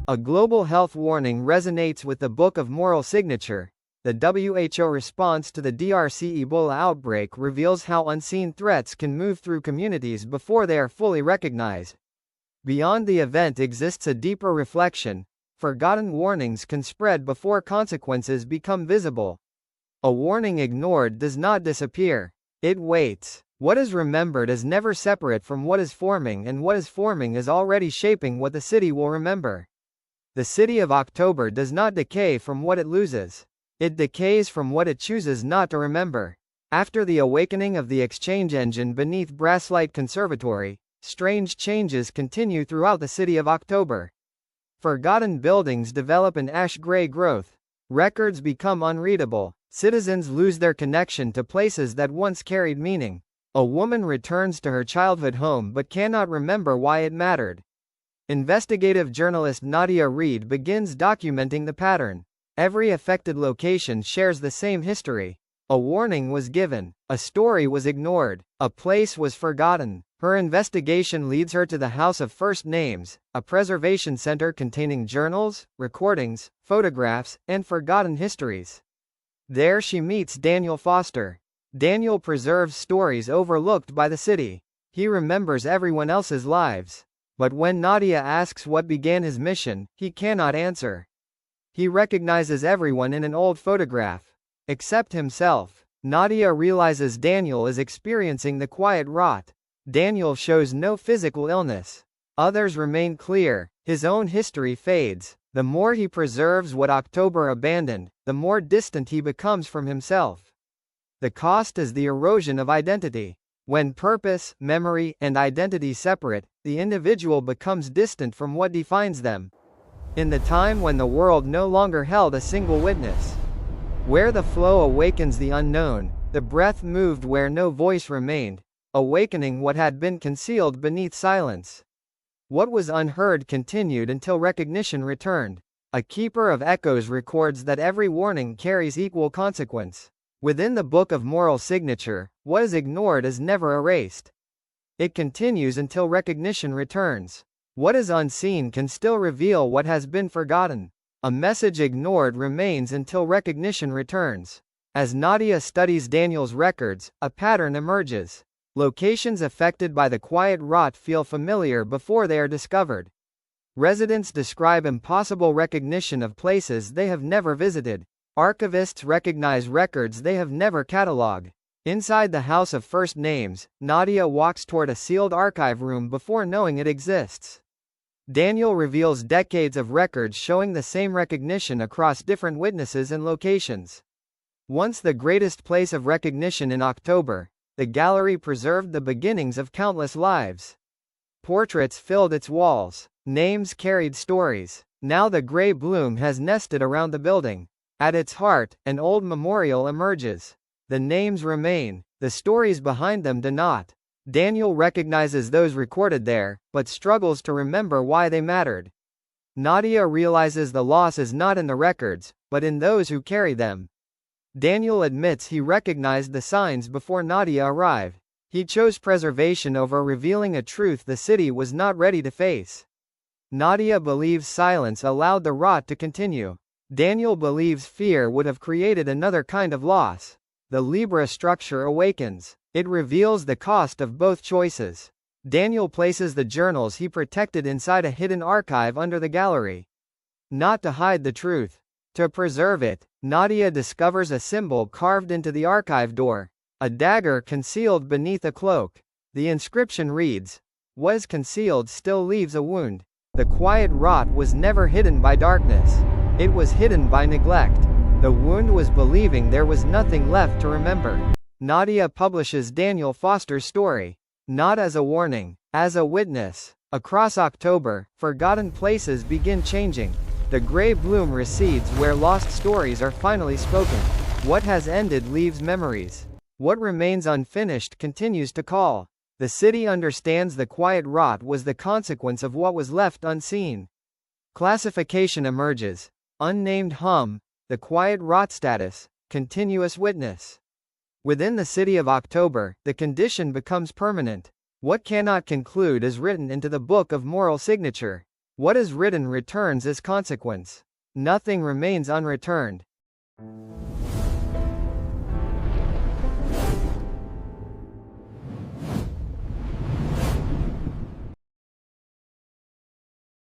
A global health warning resonates with the Book of Moral Signature. The WHO response to the DRC Ebola outbreak reveals how unseen threats can move through communities before they are fully recognized. Beyond the event exists a deeper reflection. Forgotten warnings can spread before consequences become visible. A warning ignored does not disappear. It waits. What is remembered is never separate from what is forming, and what is forming is already shaping what the city will remember. The city of October does not decay from what it loses. It decays from what it chooses not to remember. After the awakening of the exchange engine beneath Brasslight Conservatory, strange changes continue throughout the city of October. Forgotten buildings develop an ash-gray growth. Records become unreadable. Citizens lose their connection to places that once carried meaning. A woman returns to her childhood home but cannot remember why it mattered. Investigative journalist Nadia Reid begins documenting the pattern. Every affected location shares the same history. A warning was given, a story was ignored, a place was forgotten. Her investigation leads her to the House of First Names, a preservation center containing journals, recordings, photographs, and forgotten histories. There she meets Daniel Foster. Daniel preserves stories overlooked by the city. He remembers everyone else's lives. But when Nadia asks what began his mission, he cannot answer. He recognizes everyone in an old photograph, except himself. Nadia realizes Daniel is experiencing the quiet rot. Daniel shows no physical illness. Others remain clear. His own history fades. The more he preserves what October abandoned, the more distant he becomes from himself. The cost is the erosion of identity. When purpose, memory, and identity separate, the individual becomes distant from what defines them. In the time when the world no longer held a single witness. Where the flow awakens the unknown, the breath moved where no voice remained, awakening what had been concealed beneath silence. What was unheard continued until recognition returned. A keeper of echoes records that every warning carries equal consequence. Within the Book of Moral Signature, what is ignored is never erased. It continues until recognition returns. What is unseen can still reveal what has been forgotten. A message ignored remains until recognition returns. As Nadia studies Daniel's records, a pattern emerges. Locations affected by the quiet rot feel familiar before they are discovered. Residents describe impossible recognition of places they have never visited. Archivists recognize records they have never catalogued. Inside the House of First Names, Nadia walks toward a sealed archive room before knowing it exists. Daniel reveals decades of records showing the same recognition across different witnesses and locations. Once the greatest place of recognition in October, the gallery preserved the beginnings of countless lives. Portraits filled its walls. Names carried stories. Now the gray bloom has nested around the building. At its heart, an old memorial emerges. The names remain. The stories behind them do not. Daniel recognizes those recorded there, but struggles to remember why they mattered. Nadia realizes the loss is not in the records, but in those who carry them. Daniel admits he recognized the signs before Nadia arrived. He chose preservation over revealing a truth the city was not ready to face. Nadia believes silence allowed the rot to continue. Daniel believes fear would have created another kind of loss. The Libra structure awakens. It reveals the cost of both choices. Daniel places the journals he protected inside a hidden archive under the gallery. Not to hide the truth. To preserve it, Nadia discovers a symbol carved into the archive door. A dagger concealed beneath a cloak. The inscription reads, "What is concealed still leaves a wound." The quiet rot was never hidden by darkness. It was hidden by neglect. The wound was believing there was nothing left to remember. Nadia publishes Daniel Foster's story. Not as a warning, as a witness. Across October, forgotten places begin changing. The gray bloom recedes where lost stories are finally spoken. What has ended leaves memories. What remains unfinished continues to call. The city understands the quiet rot was the consequence of what was left unseen. Classification emerges. Unnamed hum, the quiet rot status, continuous witness. Within the city of October, the condition becomes permanent. What cannot conclude is written into the Book of Moral Signature. What is written returns as consequence. Nothing remains unreturned.